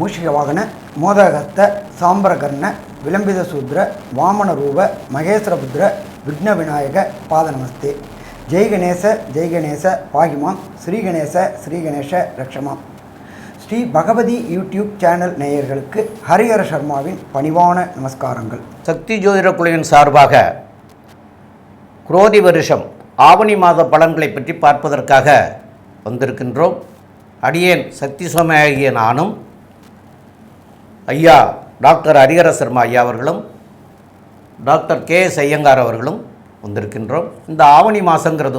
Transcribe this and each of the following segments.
மூஷிகவாகன மோதகஸ்த சாம்பரகர்ண விளம்பித சூத்ர வாமன ரூப மகேஸ்வரபுத்திர விக்ன விநாயக பாத நமஸ்தே. ஜெய் கணேச பாகிமாம், ஸ்ரீகணேச ரக்ஷமாம். ஸ்ரீ பகவதி யூடியூப் சேனல் நேயர்களுக்கு ஹரிஹர சர்மாவின் பணிவான நமஸ்காரங்கள். சக்தி ஜோதிட குழுவின் சார்பாக குரோதி வருஷம் ஆவணி மாத பலன்களை பற்றி பார்ப்பதற்காக வந்திருக்கின்றோம். அடியேன் சக்தி சோமையாகிய நானும் ஐயா டாக்டர் ஹரிஹர சர்மா ஐயா அவர்களும் டாக்டர் KS ஐயங்கார் அவர்களும் வந்திருக்கின்றோம். இந்த ஆவணி மாதங்கிறது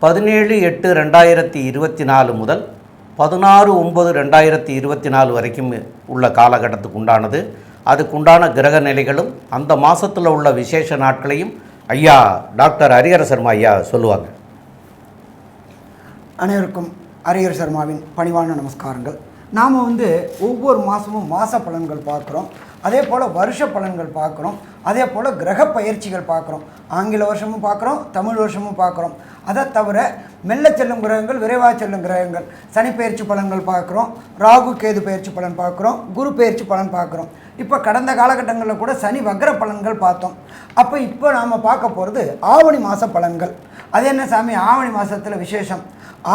17/8/2024 முதல் 16/9/2024 வரைக்கும் உள்ள காலகட்டத்துக்கு உண்டானது. அதுக்குண்டான கிரக நிலைகளும் அந்த மாதத்தில் உள்ள விசேஷ நாட்களையும் ஐயா டாக்டர் ஹரிஹர சர்மா ஐயா சொல்லுவாங்க. அனைவருக்கும் ஹரிஹர சர்மாவின் பணிவான நமஸ்காரங்கள். நாம் ஒவ்வொரு மாதமும் மாத பலன்கள் பார்க்குறோம், அதே போல் வருஷ பலன்கள் பார்க்குறோம், அதே போல் கிரக பயிற்சிகள் பார்க்குறோம். ஆங்கில வருஷமும் பார்க்குறோம், தமிழ் வருஷமும் பார்க்குறோம். அதை தவிர மெல்ல செல்லும் கிரகங்கள், விரைவாக செல்லும் கிரகங்கள், சனி பயிற்சி பலன்கள் பார்க்குறோம், ராகு கேது பயிற்சி பலன் பார்க்குறோம், குரு பயிற்சி பலன் பார்க்குறோம். இப்போ கடந்த காலகட்டங்களில் கூட சனி வக்ர பலன்கள் பார்த்தோம். இப்போ நாம் பார்க்க போகிறது ஆவணி மாத பலன்கள். அது என்ன சாமி, ஆவணி மாதத்தில் விசேஷம்,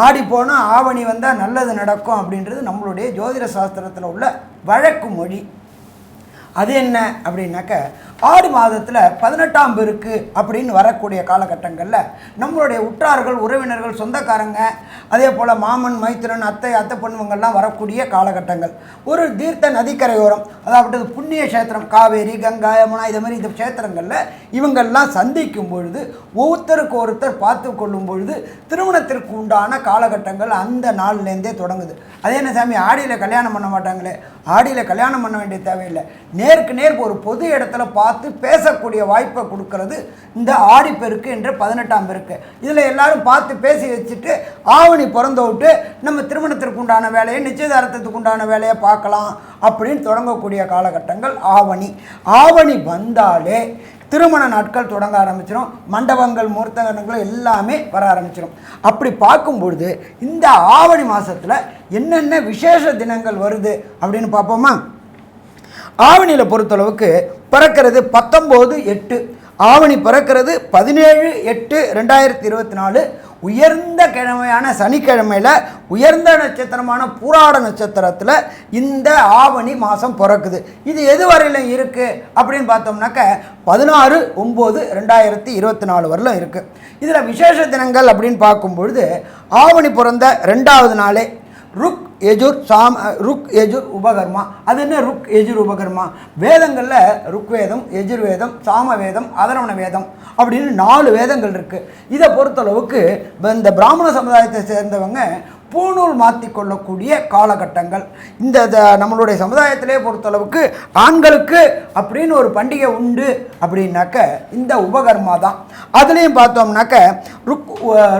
ஆடி போனால் ஆவணி வந்தால் நல்லது நடக்கும் அப்படின்றது நம்மளுடைய ஜோதிட சாஸ்திரத்தில் உள்ள வழக்கு மொழி. அது என்ன அப்படின்னாக்க, ஆடி மாதத்தில் 18ஆம் பெருக்கு அப்படின்னு வரக்கூடிய காலகட்டங்களில் நம்மளுடைய உற்றார்கள், உறவினர்கள், சொந்தக்காரங்க, அதே போல் மாமன், மைத்திரன், அத்தை பொண்ணுங்கள்லாம் வரக்கூடிய காலகட்டங்கள். ஒரு தீர்த்த நதிக்கரையோரம், அதாவது புண்ணிய கஷேத்திரம், காவேரி, கங்கா, யமுனா, இது மாதிரி இந்த கஷேத்திரங்களில் இவங்கள்லாம் சந்திக்கும் பொழுது, ஒருத்தருக்கு ஒருத்தர் பார்த்து கொள்ளும் பொழுது திருமணத்திற்கு உண்டான காலகட்டங்கள் அந்த நாள்லேருந்தே தொடங்குது. அதே என்ன சாமி, ஆடியில் கல்யாணம் பண்ண மாட்டாங்களே? ஆடியில் கல்யாணம் பண்ண வேண்டிய தேவையில்லை. நேருக்கு நேர் ஒரு பொது இடத்துல பார்த்து பேசக்கூடிய வாய்ப்பை கொடுக்கறது இந்த ஆடிப்பெருக்கு என்ற 18ஆம் பெருக்கு. இதில் எல்லாரும் பார்த்து பேசி வச்சுட்டு ஆவணி பிறந்த விட்டு நம்ம திருமணத்திற்கு உண்டான வேலையை, நிச்சயதார்த்தத்துக்கு உண்டான வேலையை பார்க்கலாம் அப்படின்னு தொடங்கக்கூடிய காலகட்டங்கள் ஆவணி. ஆவணி வந்தாலே திருமண நாட்கள் தொடங்க ஆரம்பிச்சிடும், மண்டபங்கள், முகூர்த்தங்கள் எல்லாமே வர ஆரம்பிச்சிடும். அப்படி பார்க்கும்பொழுது இந்த ஆவணி மாதத்தில் என்னென்ன விசேஷ தினங்கள் வருது அப்படின்னு பார்ப்போமா? ஆவணியில் பொறுத்தளவுக்கு பிறக்கிறது 19/8, ஆவணி பிறக்கிறது 17/8/2024. உயர்ந்த கிழமையான சனிக்கிழமையில் உயர்ந்த நட்சத்திரமான பூராட நட்சத்திரத்தில் இந்த ஆவணி மாதம் பிறக்குது. இது எது வரையிலும் இருக்குது அப்படின்னு பார்த்தோம்னாக்க 16/9/2024 வரலும் இருக்குது. இதில் விசேஷ தினங்கள் அப்படின்னு பார்க்கும்பொழுது ஆவணி பிறந்த 2வது நாளே ருக் யஜுர் உபகர்மா. அது என்ன ருக் யஜுர் உபகர்மா? வேதங்களில் ருக்வேதம், யஜுர்வேதம், சாமவேதம், அதர்வண வேதம் அப்படின்னு 4 வேதங்கள் இருக்குது. இதை பொறுத்தளவுக்கு இந்த பிராமண சமுதாயத்தை சேர்ந்தவங்க பூணூல் மாற்றி கொள்ளக்கூடிய காலகட்டங்கள். இந்த நம்மளுடைய சமுதாயத்திலே பொறுத்தளவுக்கு ஆண்களுக்கு அப்படின்னு ஒரு பண்டிகை உண்டு அப்படின்னாக்க இந்த உபகர்மா தான். அதுலேயும் பார்த்தோம்னாக்க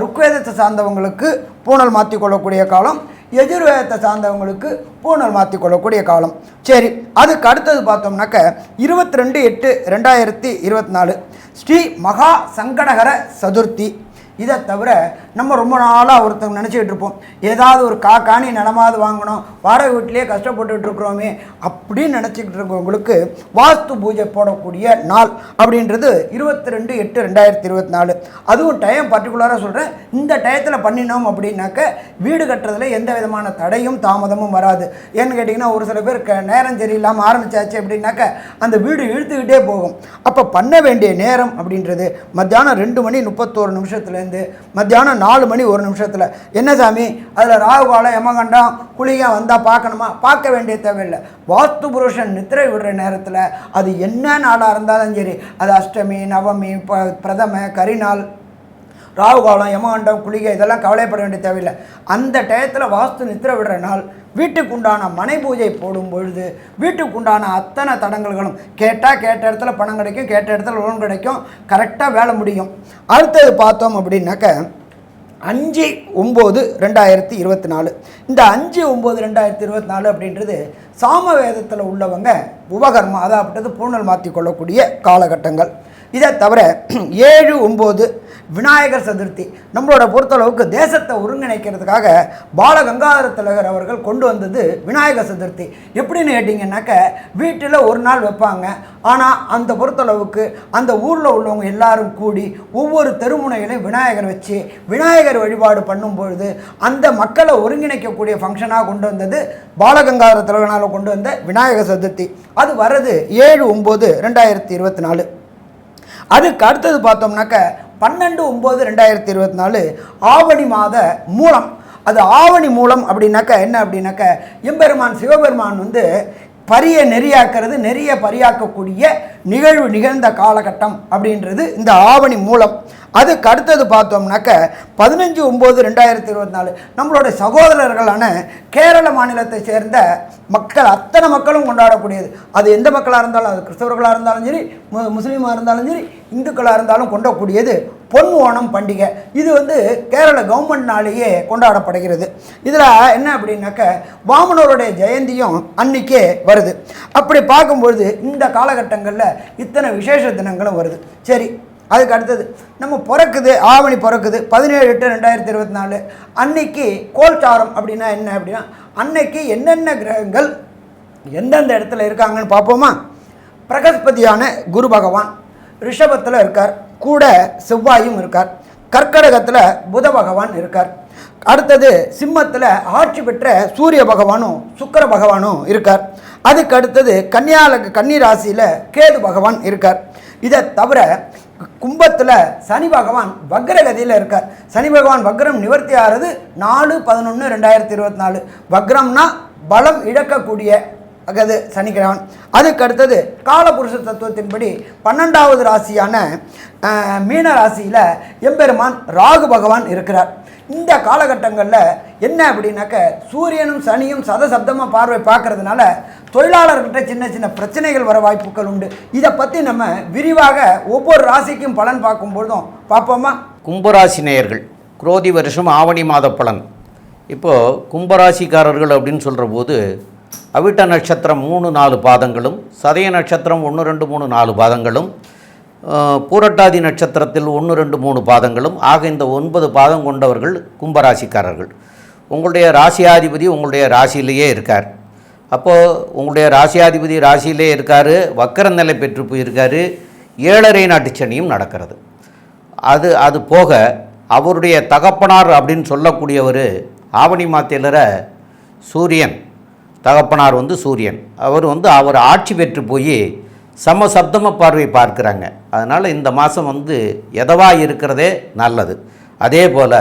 ருக்வேதத்தை சார்ந்தவங்களுக்கு பூணல் மாற்றி கொள்ளக்கூடிய காலம், எஜுர்வேதத்தை சார்ந்தவங்களுக்கு பூணல் மாற்றி கொள்ளக்கூடிய காலம். சரி, அதுக்கு அடுத்தது பார்த்தோம்னாக்க 22/8/2024 ஸ்ரீ மகா சங்கடகர சதுர்த்தி. இதை தவிர நம்ம ரொம்ப நாளாக ஒருத்தவங்க நினச்சிக்கிட்டு இருப்போம், ஏதாவது ஒரு காணி நிலமாவது வாங்கணும், வாடகை வீட்டிலே கஷ்டப்பட்டுக்கிட்டு இருக்கிறோமே அப்படின்னு நினச்சிக்கிட்டு இருக்கவங்களுக்கு வாஸ்து பூஜை போடக்கூடிய நாள் அப்படின்றது 22/8/2024. அதுவும் டைம் பர்டிகுலராக சொல்கிறேன். இந்த டயத்தில் பண்ணினோம் அப்படின்னாக்க வீடு கட்டுறதுல எந்த விதமான தடையும் தாமதமும் வராது. ஏன்னு கேட்டிங்கன்னா, ஒரு சில பேர் நேரம் சரியில்லாமல் ஆரம்பித்தாச்சு அப்படின்னாக்க அந்த வீடு இழுத்துக்கிட்டே போகும். அப்போ பண்ண வேண்டிய நேரம் அப்படின்றது மத்தியானம் 2:31 மத்தியானம் 4:01. என்ன சாமி, அதில் ராகுகாலம், யமகண்டம், குளிகம் வந்தால் பார்க்கணுமா? பார்க்க வேண்டிய தேவையில்லை. வாஸ்து புருஷன் நித்திரை விடுற நேரத்தில் அது என்ன நாளாக இருந்தாலும் சரி, அது அஷ்டமி, நவமி, பிரதம, கரிநாள், ராகுகாலம், யமகண்டம், குளிகை இதெல்லாம் கவலைப்பட வேண்டிய தேவையில்லை. அந்த டயத்தில் வாஸ்து நித்திரை விடுற நாள் வீட்டுக்குண்டான மனை பூஜை போடும் பொழுது வீட்டுக்குண்டான அத்தனை தடங்கல்களும் கேட்ட இடத்துல பணம் கிடைக்கும், கேட்ட இடத்துல லோன் கிடைக்கும், கரெக்டாக வேலை முடியும். அடுத்தது பார்த்தோம் அப்படின்னாக்க 5/9/2024. இந்த 5/9/2024 அப்படின்றது சாமவேதத்தில் உள்ளவங்க உபகர்மா, அதாவது பூணல் மாற்றி கொள்ளக்கூடிய காலகட்டங்கள். இதை தவிர 7/9 விநாயகர் சதுர்த்தி. நம்மளோட பொறுத்தளவுக்கு தேசத்தை ஒருங்கிணைக்கிறதுக்காக பாலகங்காதர திலகர் அவர்கள் கொண்டு வந்தது விநாயகர் சதுர்த்தி. எப்படின்னு கேட்டிங்கன்னாக்க வீட்டில் ஒரு நாள் வைப்பாங்க. ஆனால் அந்த பொறுத்தளவுக்கு அந்த ஊரில் உள்ளவங்க எல்லாரும் கூடி ஒவ்வொரு தெருமுனைகளையும் விநாயகர் வச்சு விநாயகர் வழிபாடு பண்ணும்பொழுது அந்த மக்களை ஒருங்கிணைக்கக்கூடிய ஃபங்க்ஷனாக கொண்டு வந்தது பாலகங்காதர திலகனால் கொண்டு வந்த விநாயகர் சதுர்த்தி. அது வர்றது 7/9/2024. அதுக்கு அடுத்தது பார்த்தோம்னாக்க 12/9/2024 ஆவணி மாத மூலம். அது ஆவணி மூலம் அப்படின்னாக்க என்ன அப்படின்னாக்க எம்பெருமான் சிவபெருமான் வந்து பரியை நெறியாக்கிறது, நெறிய பரியாக்கக்கூடிய நிகழ்வு நிகழ்ந்த காலகட்டம் அப்படின்றது இந்த ஆவணி மூலம். அதுக்கு அடுத்தது பார்த்தோம்னாக்க 15/9/2024 நம்மளோட சகோதரர்களான கேரள மாநிலத்தை சேர்ந்த மக்கள் அத்தனை மக்களும் கொண்டாடக்கூடியது. அது எந்த மக்களாக இருந்தாலும், அது கிறிஸ்தவர்களாக இருந்தாலும் சரி, முஸ்லீமாக இருந்தாலும் சரி, இந்துக்களாக இருந்தாலும் கொண்டாடக்கூடியது பொன் ஓணம் பண்டிகை. இது வந்து கேரள கவர்மெண்ட்னாலேயே கொண்டாடப்படுகிறது. இதில் என்ன அப்படின்னாக்க வாமனருடைய ஜெயந்தியும் அன்னைக்கே வருது. அப்படி பார்க்கும்பொழுது இந்த காலகட்டங்களில் இத்தனை விசேஷ தினங்களும் வருது. சரி, அதுக்கு அடுத்தது நம்ம பிறக்குது, ஆவணி பிறக்குது 17/8/2024 அன்னைக்கு கோல்சாரம் அப்படின்னா என்ன அப்படின்னா அன்னைக்கு என்னென்ன கிரகங்கள் எந்தெந்த இடத்துல இருக்காங்கன்னு பார்ப்போமா. பிரகஸ்பதியான குரு பகவான் ரிஷபத்தில் இருக்கார், கூட செவ்வாயும் இருக்கார். கர்க்கடகத்தில் புத பகவான் இருக்கார். அடுத்தது சிம்மத்தில் ஆட்சி பெற்ற சூரிய பகவானும் சுக்கிர பகவானும் இருக்கார். அதுக்கு அடுத்தது கன்னி ராசியில் கேது பகவான் இருக்கார். இதை தவிர கும்பத்தில் சனி பகவான் வக்ரகதியில் இருக்கார். சனி பகவான் வக்ரம் நிவர்த்தி ஆகிறது 4/11/2024. வக்ரம்னா பலம் இழக்கக்கூடிய அது சனிக்கிழவன். அதுக்கு அடுத்தது காலபுருஷ தத்துவத்தின்படி 12வது ராசியான மீன ராசியில் எம்பெருமான் ராகு பகவான் இருக்கிறார். இந்த காலகட்டங்களில் என்ன அப்படின்னாக்க சூரியனும் சனியும் சதசப்தமாக பார்வை பார்க்கறதுனால தொழிலாளர்கிட்ட சின்ன சின்ன பிரச்சனைகள் வர வாய்ப்புகள் உண்டு. இதை பற்றி நம்ம விரிவாக ஒவ்வொரு ராசிக்கும் பலன் பார்க்கும்பொழுதும் பார்ப்போமா. கும்பராசி நேயர்கள், குரோதி வருஷம் ஆவணி மாத பலன். இப்போது கும்பராசிக்காரர்கள் அப்படின்னு சொல்கிற போது அவிட்ட நட்சத்திரம் 3-4 பாதங்களும், சதய நட்சத்திரம் 1, 2, 3, 4 பாதங்களும், பூரட்டாதி நட்சத்திரத்தில் 1, 2, 3 பாதங்களும் ஆக இந்த 9 பாதம் கொண்டவர்கள் கும்பராசிக்காரர்கள். உங்களுடைய ராசியாதிபதி உங்களுடைய ராசியிலேயே இருக்கார். அப்போது உங்களுடைய ராசியாதிபதி ராசியிலே இருக்கார், வக்கர நிலை பெற்று போயிருக்கார், 7.5 நாட்டு சனியும் நடக்கிறது. அது போக அவருடைய தகப்பனார் அப்படின்னு சொல்லக்கூடியவர் ஆவணி மாதத்தில் சூரியன், தகப்பனார் வந்து சூரியன், அவர் ஆட்சி பெற்று போய் சமசப்தம பார்வை பார்க்குறாங்க. அதனால் இந்த மாதம் வந்து எதவாக இருக்கிறதே நல்லது. அதே போல்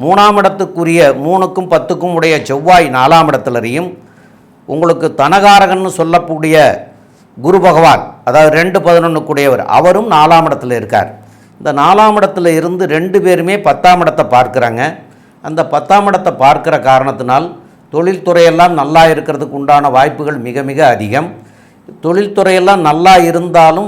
3ஆம் இடத்துக்குரிய 3க்கும் 10க்கும் உடைய செவ்வாய் 4ஆம் இடத்துலையும் உங்களுக்கு தனகாரகன்னு சொல்லக்கூடிய குரு பகவான், அதாவது 2-11 கூடியவர், அவரும் 4ஆம் இடத்துல இருக்கார். இந்த 4ஆம் இடத்துல இருந்து 2 பேருமே 10ஆம் இடத்தை பார்க்குறாங்க. அந்த 10ஆம் இடத்தை பார்க்குற காரணத்தினால் தொழில்துறையெல்லாம் நல்லா இருக்கிறதுக்கு உண்டான வாய்ப்புகள் மிக மிக அதிகம். தொழில்துறையெல்லாம் நல்லா இருந்தாலும்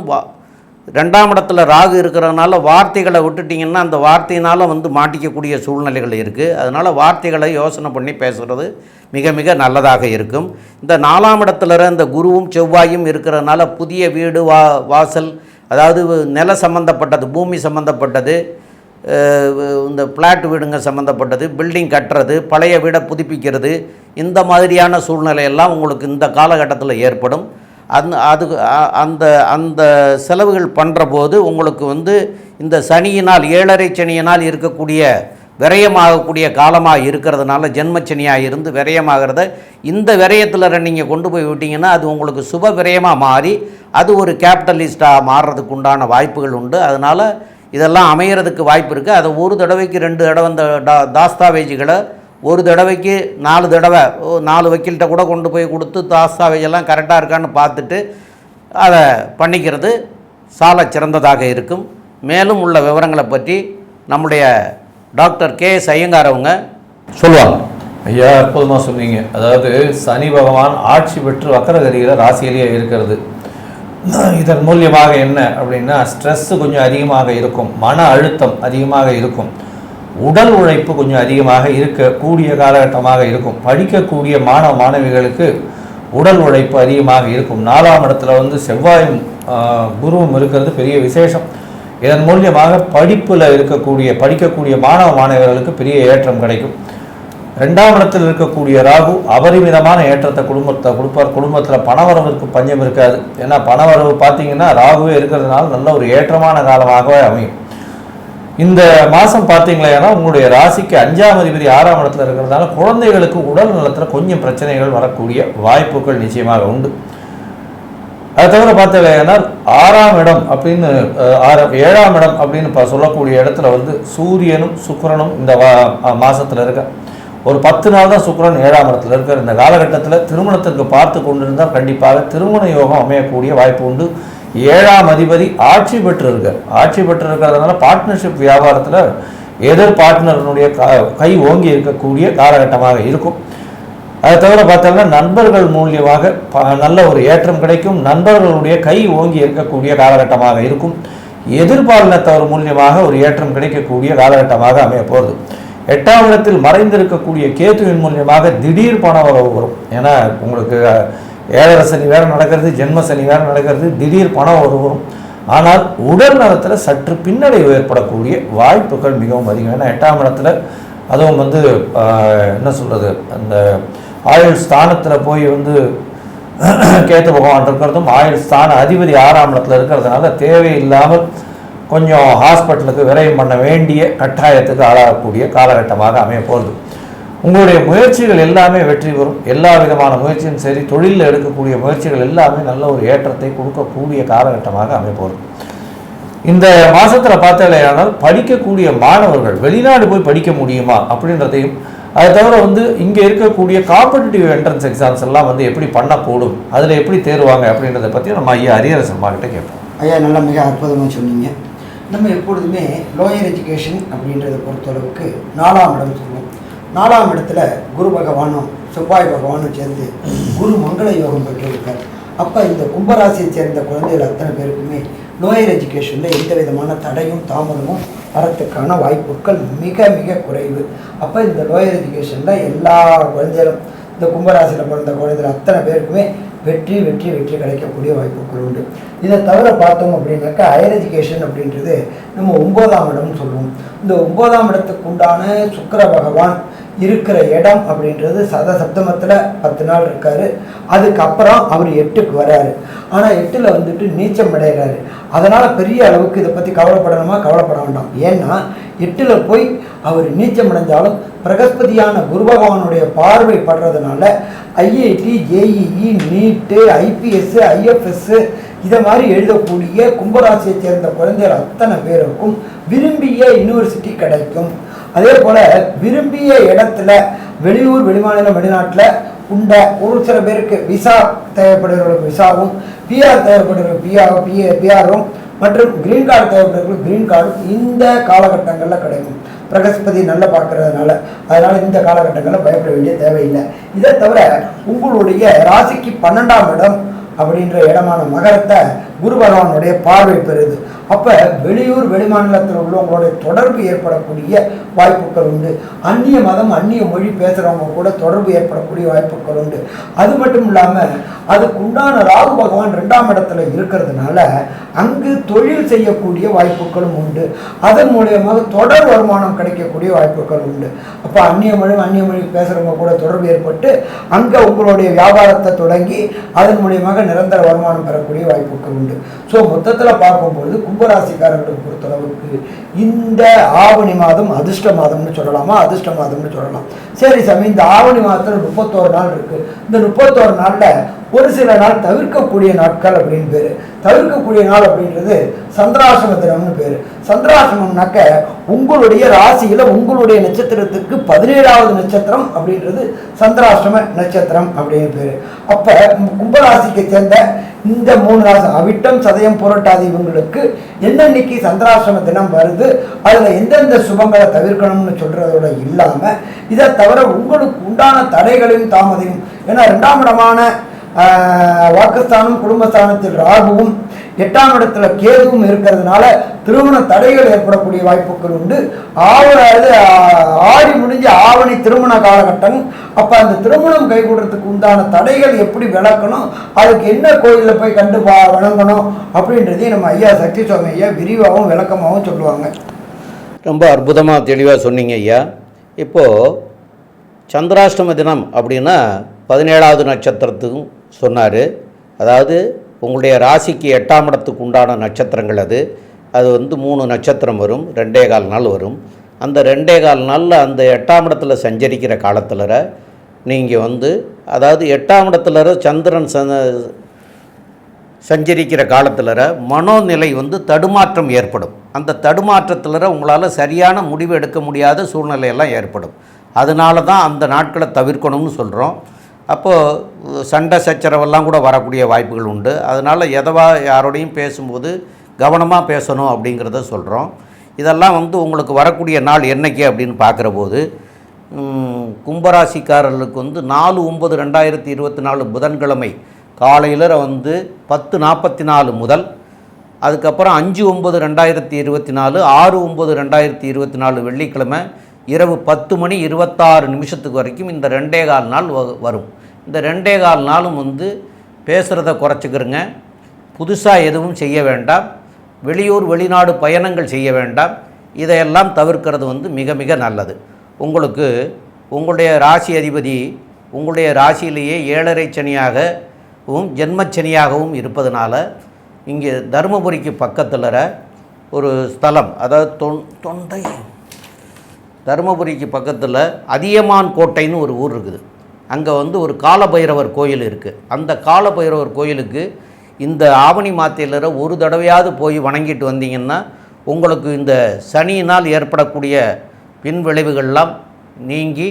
2ஆம் இடத்துல ராகு இருக்கிறதுனால வார்த்தைகளை விட்டுட்டிங்கன்னா அந்த வார்த்தையினால் வந்து மாட்டிக்கக்கூடிய சூழ்நிலைகள் இருக்குது. அதனால் வார்த்தைகளை யோசனை பண்ணி பேசுகிறது மிக மிக நல்லதாக இருக்கும். இந்த 4ஆம் இடத்துல இந்த குருவும் செவ்வாயும் இருக்கிறதுனால புதிய வீடு வாசல், அதாவது நில சம்மந்தப்பட்டது, பூமி சம்மந்தப்பட்டது, இந்த பிளாட் வீடுங்க சம்மந்தப்பட்டது, பில்டிங் கட்டுறது, பழைய வீடை புதுப்பிக்கிறது, இந்த மாதிரியான சூழ்நிலையெல்லாம் உங்களுக்கு இந்த காலகட்டத்தில் ஏற்படும். அந்த செலவுகள் பண்ணுற போது உங்களுக்கு வந்து இந்த சனியினால் 7.5 சனியினால் இருக்கக்கூடிய விரயமாகக்கூடிய காலமாக இருக்கிறதுனால ஜென்மச்சனியாக இருந்து விரயமாகிறத இந்த விரயத்தில் நீங்கள் கொண்டு போய் விட்டீங்கன்னா அது உங்களுக்கு சுப விரயமாக மாறி அது ஒரு கேபிட்டலிஸ்டாக மாறுறதுக்கு உண்டான வாய்ப்புகள் உண்டு. அதனால் இதெல்லாம் அமைகிறதுக்கு வாய்ப்பு இருக்குது. அதை ஒரு தடவைக்கு 2 தடவை இந்த தாஸ்தாவேஜுகளை ஒரு தடவைக்கு 4 தடவை 4 வக்கீல்கிட்ட கூட கொண்டு போய் கொடுத்து தாஸ்தாவேஜெல்லாம் கரெக்டாக இருக்கான்னு பார்த்துட்டு அதை பண்ணிக்கிறது சால சிறந்ததாக இருக்கும். மேலும் உள்ள விவரங்களை பற்றி நம்முடைய டாக்டர் K.S. ஐயங்கார் அவங்க சொல்லுவாங்க. ஐயா, அற்புதமாக சொன்னீங்க. அதாவது சனி பகவான் ஆட்சி பெற்று வக்கரகதியில் ராசியிலேயே இருக்கிறது. இதன் மூலியமாக என்ன அப்படின்னா ஸ்ட்ரெஸ்ஸு கொஞ்சம் அதிகமாக இருக்கும், மன அழுத்தம் அதிகமாக இருக்கும், உடல் உழைப்பு கொஞ்சம் அதிகமாக இருக்கக்கூடிய காலகட்டமாக இருக்கும். படிக்கக்கூடிய மாணவ மாணவிகளுக்கு உடல் உழைப்பு அதிகமாக இருக்கும். 4ஆம் இடத்துல வந்து செவ்வாயும் குருவும் இருக்கிறது பெரிய விசேஷம். இதன் மூலியமாக படிக்கக்கூடிய மாணவ மாணவர்களுக்கு பெரிய ஏற்றம் கிடைக்கும். 2ஆம் இடத்தில் இருக்கக்கூடிய ராகு அபரிமிதமான ஏற்றத்தை கொடுப்பார். குடும்பத்தில் பணவரவுக்கு பஞ்சம் இருக்காது. ஏன்னா பணவரவு பார்த்தீங்கன்னா ராகுவே இருக்கிறதுனால நல்ல ஒரு ஏற்றமான காலமாகவே அமையும். இந்த மாதம் பார்த்தீங்களா உங்களுடைய ராசிக்கு 5ஆம் அதிபதி 6ஆம் இடத்துல இருக்கிறதுனால குழந்தைகளுக்கு உடல் நலத்தில் கொஞ்சம் பிரச்சனைகள் வரக்கூடிய வாய்ப்புகள் நிச்சயமாக உண்டு. அதை தவிர பார்த்தீங்கன்னா 6ஆம் இடம் அப்படின்னு 7ஆம் இடம் அப்படின்னு சொல்லக்கூடிய இடத்துல சூரியனும் சுக்கிரனும் இந்த மாதத்தில் இருக்க ஒரு 10 நாள் தான் சுக்கிரன் 7ஆம் இடத்துல இருக்கிற இந்த காலகட்டத்தில் திருமணத்திற்கு பார்த்து கொண்டிருந்தால் கண்டிப்பாக திருமண யோகம் அமையக்கூடிய வாய்ப்பு உண்டு. 7ஆம் அதிபதி ஆட்சி பெற்றிருக்கிறதுனால பார்ட்னர்ஷிப் வியாபாரத்தில் எதிர் பார்ட்னருடைய கை ஓங்கி இருக்கக்கூடிய காலகட்டமாக இருக்கும். அதை தவிர பார்த்தோம்னா நண்பர்கள் மூலியமாக நல்ல ஒரு ஏற்றம் கிடைக்கும். நண்பர்களுடைய கை ஓங்கி இருக்கக்கூடிய காலகட்டமாக இருக்கும். எதிர்பாலினத்தவர் மூலியமாக ஒரு ஏற்றம் கிடைக்கக்கூடிய காலகட்டமாக அமைய போகுது. 8ஆம் இடத்தில் மறைந்திருக்கக்கூடிய கேதுவின் மூலியமாக திடீர் பண வரவு வரும். ஏன்னா உங்களுக்கு 7.5 சனி வேறு நடக்கிறது, ஜென்ம சனி வேறு நடக்கிறது, திடீர் பணம் வரும். ஆனால் உடல் நலத்தில் சற்று பின்னடைவு ஏற்படக்கூடிய வாய்ப்புகள் மிகவும் அதிகம். ஏன்னா 8ஆம் இடத்துல அதுவும் என்ன சொல்கிறது, அந்த ஆயுள் ஸ்தானத்தில் போய் கேத்து பகவான் இருக்கிறதும் ஆயுள் ஸ்தான அதிபதி 6ஆம் இடத்துல இருக்கிறதுனால தேவையில்லாமல் கொஞ்சம் ஹாஸ்பிட்டலுக்கு விரயம் பண்ண வேண்டிய கட்டாயத்துக்கு ஆளாகக்கூடிய காலகட்டமாக அமைய போகுது. உங்களுடைய முயற்சிகள் எல்லாமே வெற்றி பெறும். எல்லா விதமான முயற்சியும் சரி, தொழிலில் எடுக்கக்கூடிய முயற்சிகள் எல்லாமே நல்ல ஒரு ஏற்றத்தை கொடுக்கக்கூடிய காலகட்டமாக அமைப்போம். இந்த மாதத்தில் பார்த்தாலேயானால் படிக்கக்கூடிய மாணவர்கள் வெளிநாடு போய் படிக்க முடியுமா அப்படின்றதையும், அதை தவிர இங்கே இருக்கக்கூடிய காம்படிட்டிவ் என்ட்ரன்ஸ் எக்ஸாம்ஸ் எல்லாம் எப்படி பண்ணக்கூடும், அதில் எப்படி தேர்வாங்க அப்படின்றத பற்றி நம்ம ஐயா ஹரிஹரன் சர்மா கிட்ட கேட்போம். ஐயா நல்லா மிக அற்புதமாக சொன்னீங்க. நம்ம எப்பொழுதுமே லோயர் எஜுகேஷன் அப்படின்றத பொறுத்தளவுக்கு 4ஆம் இடம் சொல்லுவோம். 4ஆம் இடத்துல குரு பகவானும் செவ்வாய் பகவானும் சேர்ந்து குரு மங்கள யோகம் பெற்றிருக்கார். அப்போ இந்த கும்பராசியை சேர்ந்த குழந்தைகள் அத்தனை பேருக்குமே லோயர் எஜுகேஷனில் எந்த விதமான தடையும் தாமதமும் வரத்துக்கான வாய்ப்புகள் மிக மிக குறைவு. அப்போ இந்த லோயர் எஜுகேஷனில் எல்லா குழந்தைகளும், இந்த கும்பராசியில் பிறந்த குழந்தைகள் அத்தனை பேருக்குமே வெற்றி வெற்றி வெற்றி கிடைக்கக்கூடிய வாய்ப்புகள் உண்டு. இதை தவிர பார்த்தோம் அப்படின்னாக்கா ஹையர் எஜுகேஷன் அப்படின்றது நம்ம 9ஆம் இடம்னு சொல்லுவோம். இந்த 9ஆம் இடத்துக்கு உண்டான சுக்கிர பகவான் இருக்கிற இடம் அப்படின்றது சப்தமத்தில் 10 நாள் இருக்கார். அதுக்கப்புறம் அவர் 8க்கு வராரு. ஆனால் 8ல் நீச்சம் அடைகிறாரு. அதனால் பெரிய அளவுக்கு இதை பற்றி கவலைப்படணுமா, கவலைப்பட வேண்டாம். ஏன்னா 8ல் போய் அவர் நீச்சம் அடைஞ்சாலும் பிரகஸ்பதியான குரு பகவானுடைய பார்வை படுறதுனால ஐஐடி, ஜேஇஇ, நீட்டு, ஐபிஎஸ், ஐஎஃப்எஸ் இதை மாதிரி எழுதக்கூடிய கும்பராசியை சேர்ந்த குழந்தைகள் அத்தனை பேருக்கும் விரும்பிய யூனிவர்சிட்டி கிடைக்கும். அதே போல் விரும்பிய இடத்துல வெளியூர், வெளிமாநிலம், வெளிநாட்டில் உண்ட ஒரு சில பேருக்கு விசா தேவைப்படுகிறவர்களுக்கு விசாவும், பிஆர் தேவைப்படுகிற பிஆரும் மற்றும் கிரீன் கார்டு தேவைப்படுகிறவர்களுக்கு கிரீன் கார்டும் இந்த காலகட்டங்களில் கிடைக்கும். பிரகஸ்பதி நல்லா பார்க்கறதுனால அதனால் இந்த காலகட்டங்களில் பயப்பட வேண்டிய தேவையில்லை. இதை தவிர உங்களுடைய ராசிக்கு 12ஆம் இடம் அப்படின்ற இடமான மகரத்தை குரு பகவானுடைய பார்வை பெறுது. அப்போ வெளியூர், வெளிமாநிலத்தில் உள்ளவங்களுடைய தொடர்பு ஏற்படக்கூடிய வாய்ப்புகள் உண்டு. அந்நிய மதம், அந்நிய மொழி பேசுகிறவங்க கூட தொடர்பு ஏற்படக்கூடிய வாய்ப்புகள் உண்டு. அது மட்டும் இல்லாமல் அதுக்கு உண்டான ராகு பகவான் 2ஆம் இடத்துல இருக்கிறதுனால அங்கு தொழில் செய்யக்கூடிய வாய்ப்புகளும் உண்டு. அதன் மூலியமாக தொடர் வருமானம் கிடைக்கக்கூடிய வாய்ப்புகள் உண்டு. அப்போ அந்நிய மொழி பேசுகிறவங்க கூட தொடர்பு ஏற்பட்டு அங்கே உங்களுடைய வியாபாரத்தை தொடங்கி அதன் மூலியமாக நிரந்தர வருமானம் பெறக்கூடிய வாய்ப்புகள் உண்டு. ஸோ மொத்தத்தில் பார்க்கும்பொழுது கும்பராசிக்காரர்களுக்கு பொறுத்தளவுக்கு இந்த ஆவணி மாதம் அதிர்ஷ்ட மாதம்னு சொல்லலாமா, அதிர்ஷ்ட மாதம்னு சொல்லலாம். சரி சாமி, இந்த ஆவணி மாதத்தில் 31 நாள் இருக்குது. இந்த 31 நாளில் ஒரு சில நாள் தவிர்க்கக்கூடிய நாட்கள் அப்படின்னு பேர். தவிர்க்கக்கூடிய நாள் அப்படின்றது சந்திராசிரம தினம்னு பேர். சந்திராசிரமம்னாக்க உங்களுடைய ராசியில் உங்களுடைய நட்சத்திரத்துக்கு 17வது நட்சத்திரம் அப்படின்றது சந்திராசிரம நட்சத்திரம் அப்படின்னு பேர். அப்போ கும்பராசிக்கு சேர்ந்த இந்த 3 ராசி அவிட்டம், சதயம், புரட்டாதி இவங்களுக்கு என்னன்னைக்கு சந்திராசிரம தினம் வருது, அதில் எந்தெந்த சுபங்களை தவிர்க்கணும்னு சொல்கிறதோட இல்லாமல் இதை தவிர உங்களுக்கு உண்டான தடைகளையும் தாமதையும், ஏன்னா 2ஆம் இடமான வாக்குஸ்தானம், குடும்பஸ்தானத்தில் ராகுவும் 8ஆம் இடத்துல கேதுவும் இருக்கிறதுனால திருமண தடைகள் ஏற்படக்கூடிய வாய்ப்புகள் உண்டு. ஆடி முடிஞ்ச ஆவணி திருமண காலகட்டம். அப்போ அந்த திருமணம் கைகூடுறதுக்கு உண்டான தடைகள் எப்படி விளக்கணும், அதுக்கு என்ன கோயிலில் போய் கண்டு வணங்கணும் அப்படின்றதையும் நம்ம ஐயா சக்தி சுவாமி ஐயா விரிவாகவும் விளக்கமாகவும் சொல்லுவாங்க. ரொம்ப அற்புதமாக தெளிவாக சொன்னீங்க ஐயா. இப்போது சந்திராஷ்டம தினம் அப்படின்னா 17வது நட்சத்திரத்துக்கும் சொன்னார். அதாவது உங்களுடைய ராசிக்கு 8ஆம் இடத்துக்கு உண்டான நட்சத்திரங்கள் அது வந்து 3 நட்சத்திரம் வரும், 2.25 நாள் வரும். அந்த 2.25 நாளில் அந்த 8ஆம் இடத்துல சஞ்சரிக்கிற காலத்தில் நீங்கள் வந்து அதாவது 8ஆம் இடத்துல சந்திரன் சஞ்சரிக்கிற காலத்தில் மனோநிலை வந்து தடுமாற்றம் ஏற்படும். அந்த தடுமாற்றத்தில் உங்களால் சரியான முடிவு எடுக்க முடியாத சூழ்நிலையெல்லாம் ஏற்படும். அதனால தான் அந்த நாட்களை தவிர்க்கணும்னு சொல்கிறோம். அப்போது சண்டை சச்சரவெல்லாம் கூட வரக்கூடிய வாய்ப்புகள் உண்டு. அதனால் யாரோடையும் பேசும்போது கவனமாக பேசணும் அப்படிங்கிறத சொல்கிறோம். இதெல்லாம் வந்து உங்களுக்கு வரக்கூடிய நாள் என்னைக்கு அப்படின்னு பார்க்குற போது கும்பராசிக்காரர்களுக்கு வந்து 4/9/2024 புதன்கிழமை காலையில் வந்து 10:44 முதல், அதுக்கப்புறம் 5/9/2024 6/9/2024 வெள்ளிக்கிழமை இரவு 10:26 வரைக்கும் இந்த 2.25 நாள் வரும். இந்த 2.25 நாளும் வந்து பேசுகிறத குறைச்சிக்கிறங்க. புதுசாக எதுவும் செய்ய வேண்டாம். வெளியூர் வெளிநாடு பயணங்கள் செய்ய வேண்டாம். இதையெல்லாம் தவிர்க்கிறது வந்து மிக மிக நல்லது. உங்களுக்கு உங்களுடைய ராசி அதிபதி உங்களுடைய ராசியிலேயே 7.5 சனியாகவும் ஜென்மச்சனியாகவும் இருப்பதனால இங்கே தருமபுரிக்கு பக்கத்தில் ஒரு ஸ்தலம், அதாவது தொண்டை தருமபுரிக்கு பக்கத்தில் அதியமான் கோட்டைன்னு ஒரு ஊர் இருக்குது. அங்கே வந்து ஒரு காலபைரவர் கோயில் இருக்குது. அந்த காலபைரவர் கோயிலுக்கு இந்த ஆவணி மாதத்தில் ஒரு தடவையாவது போய் வணங்கிட்டு வந்தீங்கன்னா உங்களுக்கு இந்த சனியினால் ஏற்படக்கூடிய பின் விளைவுகள்லாம் நீங்கி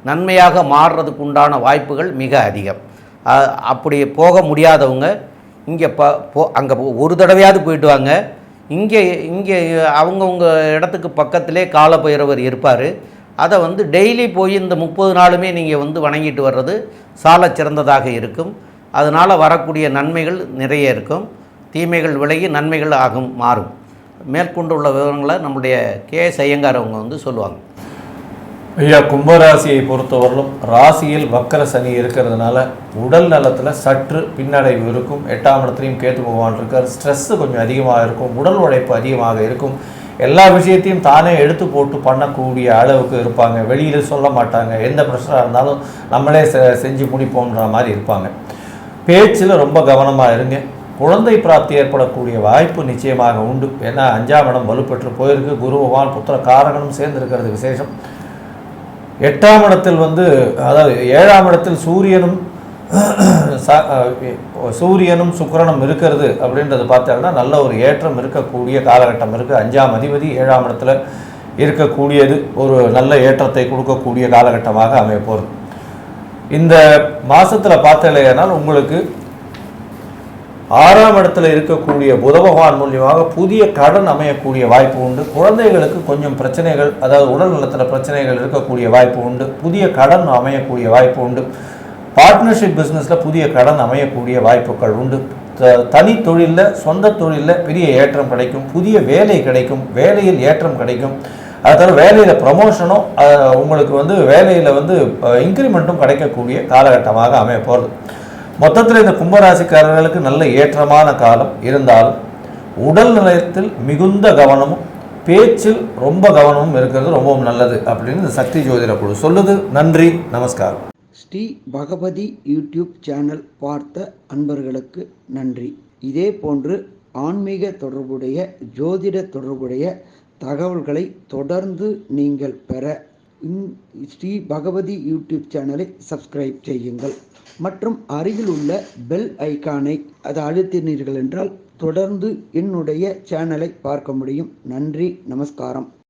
நன்மையாக மாறுறதுக்கு உண்டான வாய்ப்புகள் மிக அதிகம். அப்படி போக முடியாதவங்க இங்கே அங்கே ஒரு தடவையாவது போயிட்டு வாங்க. இங்கே அவங்கவுங்க இடத்துக்கு பக்கத்திலே காலபைரவர் இருப்பார். அதை வந்து டெய்லி போய் இந்த 30 நாளுமே நீங்கள் வந்து வணங்கிட்டு வர்றது சால சிறந்ததாக இருக்கும். அதனால் வரக்கூடிய நன்மைகள் நிறைய இருக்கும். தீமைகள் விலகி நன்மைகள் மாறும். மேற்கொண்டுள்ள விவரங்களை நம்முடைய எஸ். ஐயங்கார் அவங்க வந்து சொல்லுவாங்க. ஐயா, கும்பராசியை பொறுத்தவரையிலும் ராசியில் வக்கர சனி இருக்கிறதுனால உடல் நலத்தில் சற்று பின்னடைவு இருக்கும். 8ஆம் இடத்துலையும் கேத்து பகவான் இருக்கார். ஸ்ட்ரெஸ்ஸு கொஞ்சம் அதிகமாக இருக்கும். உடல் உழைப்பு அதிகமாக இருக்கும். எல்லா விஷயத்தையும் தானே எடுத்து போட்டு பண்ணக்கூடிய அளவுக்கு இருப்பாங்க. வெளியில் சொல்ல மாட்டாங்க. எந்த ப்ரெஷராக இருந்தாலும் நம்மளே செஞ்சு முடிப்போம்ன்ற மாதிரி இருப்பாங்க. பேச்சில் ரொம்ப கவனமாக இருங்க. குழந்தை பிராப்தி ஏற்படக்கூடிய வாய்ப்பு நிச்சயமாக உண்டு. ஏன்னா 5ஆம் இடம் வலுப்பெற்று போயிருக்கு. குரு பகவான் புத்திர காரகனும் சேர்ந்திருக்கிறது விசேஷம். 8ஆம் இடத்தில் வந்து அதாவது 7ஆம் இடத்தில் சூரியனும் சுக்கிரனும் இருக்கிறது அப்படின்றது பார்த்தோம்னா நல்ல ஒரு ஏற்றம் இருக்கக்கூடிய காலகட்டம் இருக்குது. 5ஆம் அதிபதி 7ஆம் இடத்துல இருக்கக்கூடியது ஒரு நல்ல ஏற்றத்தை கொடுக்கக்கூடிய காலகட்டமாக அமைய போகிறது. இந்த மாதத்தில் பார்த்தலையானால் உங்களுக்கு 6ஆம் இடத்துல இருக்கக்கூடிய புத பகவான் மூலியமாக புதிய கடன் அமையக்கூடிய வாய்ப்பு உண்டு. குழந்தைகளுக்கு கொஞ்சம் பிரச்சனைகள், அதாவது உடல் நலத்தில் பிரச்சனைகள் இருக்கக்கூடிய வாய்ப்பு உண்டு. புதிய கடன் அமையக்கூடிய வாய்ப்பு உண்டு. பார்ட்னர்ஷிப் பிஸ்னஸில் புதிய கடன் அமையக்கூடிய வாய்ப்புகள் உண்டு. தனி தொழிலில் சொந்த தொழிலில் பெரிய ஏற்றம் கிடைக்கும். புதிய வேலை கிடைக்கும். வேலையில் ஏற்றம் கிடைக்கும். அதாவது வேலையில் ப்ரமோஷனும் உங்களுக்கு வந்து வேலையில் வந்து இன்க்ரிமெண்ட்டும் கிடைக்கக்கூடிய காலகட்டமாக அமைய போகிறது. மொத்தத்தில் இந்த கும்பராசிக்காரர்களுக்கு நல்ல ஏற்றமான காலம் இருந்தாலும் உடல் நலத்தில் மிகுந்த கவனமும் பேச்சில் ரொம்ப கவனமும் இருக்கிறது ரொம்பவும் நல்லது அப்படின்னு இந்த சக்தி ஜோதிட குழு சொல்லுது. நன்றி, நமஸ்காரம். ஸ்ரீ பகவதி யூடியூப் சேனல் பார்த்த அன்பர்களுக்கு நன்றி. இதே போன்று ஆன்மீக தொடர்புடைய ஜோதிட தொடர்புடைய தகவல்களை தொடர்ந்து நீங்கள் பெற ஸ்ரீ பகவதி யூடியூப் சேனலை சப்ஸ்கிரைப் செய்யுங்கள் மற்றும் அருகில் உள்ள பெல் ஐக்கானை அதை அழுத்தினீர்கள் என்றால் தொடர்ந்து என்னுடைய சேனலை பார்க்க முடியும். நன்றி, நமஸ்காரம்.